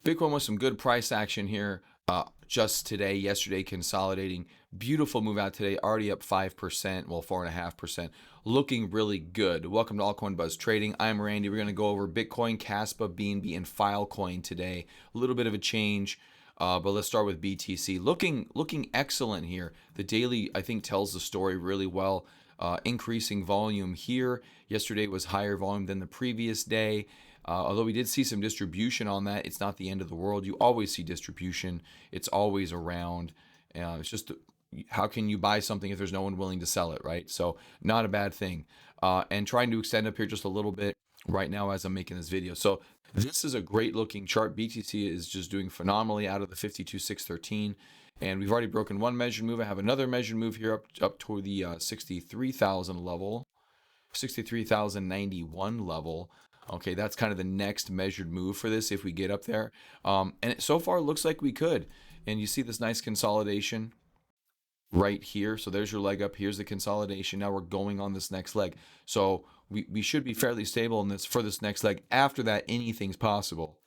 Bitcoin with some good price action here just today, yesterday consolidating. Beautiful move out today, already up 5%, well 4.5%, looking really good. Welcome to Altcoin Buzz Trading. I'm Randy. We're going to go over Bitcoin, Kaspa, BNB, and Filecoin today. A little bit of a change, but let's start with BTC. Looking excellent here. The daily, I think, tells the story really well. Increasing volume here. Yesterday was higher volume than the previous day. Although we did see some distribution on that, it's not the end of the world. You always see distribution. It's always around. It's just how can you buy something if there's no one willing to sell it, right? So not a bad thing. And trying to extend up here just a little bit right now as I'm making this video. So this is a great looking chart. BTC is just doing phenomenally out of the 52,613. And we've already broken one measured move. I have another measured move here up toward the 63,000 level, 63,091 level. Okay, that's kind of the next measured move for this if we get up there. And so far it looks like we could. And you see this nice consolidation right here. So there's your leg up. Here's the consolidation. Now we're going on this next leg. So we should be fairly stable in this for this next leg. After that, anything's possible.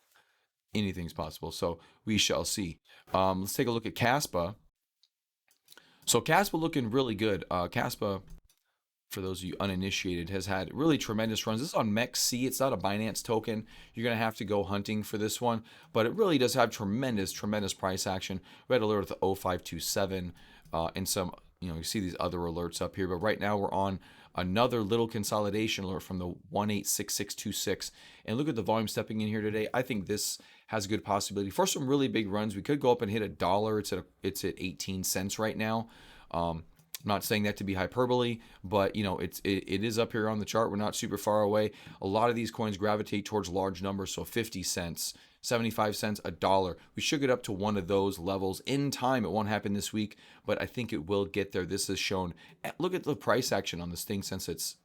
Anything's possible. So we shall see. Let's take a look at Kaspa. So Kaspa looking really good. Kaspa, for those of you uninitiated, has had really tremendous runs. This is on MEXC. It's not a Binance token. You're going to have to go hunting for this one, but it really does have tremendous price action. We had alert at the 0527 and some, you see these other alerts up here, but right now we're on another little consolidation alert from the 186626. And look at the volume stepping in here today. I think this has a good possibility for some really big runs. We could go up and hit $1. It's at 18 cents right now. I'm not saying that to be hyperbole, but it is up here on the chart. We're not super far away. A lot of these coins gravitate towards large numbers, so 50 cents, 75 cents, $1. We should get up to one of those levels in time. It won't happen this week, but I think it will get there. This is shown. Look at the price action on this thing since its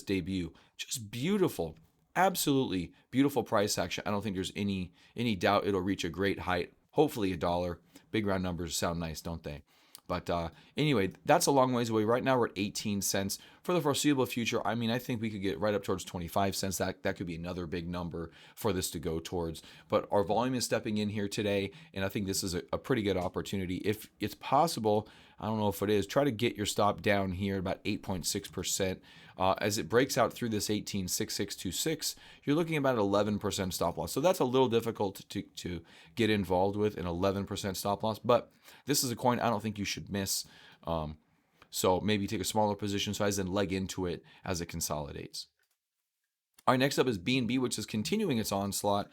debut. Just beautiful. Absolutely beautiful price action. I don't think there's any doubt it'll reach a great height. Hopefully $1. Big round numbers sound nice, don't they? But anyway, that's a long ways away. Right now we're at 18 cents. For the foreseeable future, I mean, I think we could get right up towards 25 cents. That could be another big number for this to go towards. But our volume is stepping in here today, and I think this is a pretty good opportunity. If it's possible, I don't know if it is, try to get your stop down here about 8.6%. As it breaks out through this 186626, you're looking at about 11% stop loss. So that's a little difficult to get involved with, an 11% stop loss. But this is a coin I don't think you should miss. So maybe take a smaller position size and leg into it as it consolidates. All right, next up is BNB, which is continuing its onslaught.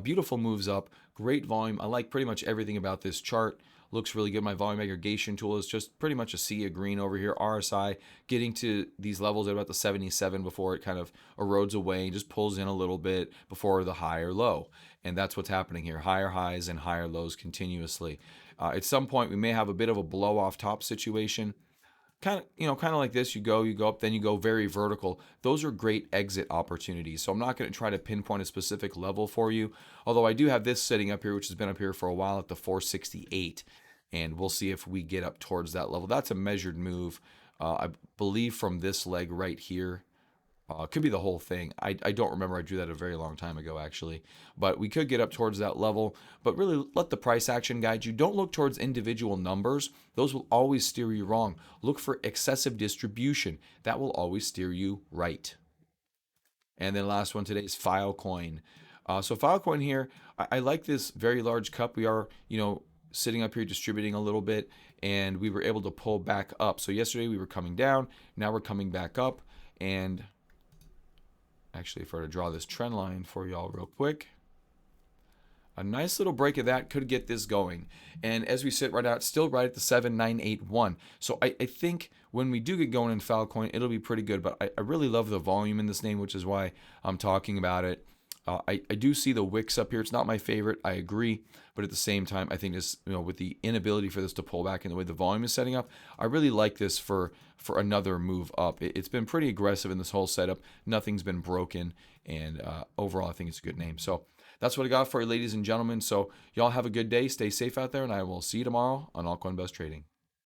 Beautiful moves up, great volume. I like pretty much everything about this chart. Looks really good. My volume aggregation tool is just pretty much a sea of green over here. RSI getting to these levels at about the 77 before it kind of erodes away and just pulls in a little bit before the high or low. And that's what's happening here. Higher highs and higher lows continuously. At some point, we may have a bit of a blow off top situation. Kind of like this, you go up, then you go very vertical. Those are great exit opportunities. So I'm not going to try to pinpoint a specific level for you, although I do have this sitting up here, which has been up here for a while at the 468, and we'll see if we get up towards that level. That's a measured move, I believe, from this leg right here. Could be the whole thing. I don't remember. I drew that a very long time ago, actually. But we could get up towards that level. But really, let the price action guide you. Don't look towards individual numbers. Those will always steer you wrong. Look for excessive distribution. That will always steer you right. And then last one today is Filecoin. So Filecoin here, I like this very large cup. We are, sitting up here distributing a little bit, and we were able to pull back up. So yesterday we were coming down. Now we're coming back up. And actually, if I were to draw this trend line for y'all real quick, a nice little break of that could get this going. And as we sit right now, it's still right at the 7981. So I think when we do get going in Filecoin, it'll be pretty good. But I really love the volume in this name, which is why I'm talking about it. I do see the wicks up here. It's not my favorite. I agree. But at the same time, I think this, with the inability for this to pull back and the way the volume is setting up, I really like this for another move up. It's been pretty aggressive in this whole setup. Nothing's been broken. And overall, I think it's a good name. So that's what I got for you, ladies and gentlemen. So y'all have a good day. Stay safe out there. And I will see you tomorrow on Altcoin Buzz Trading.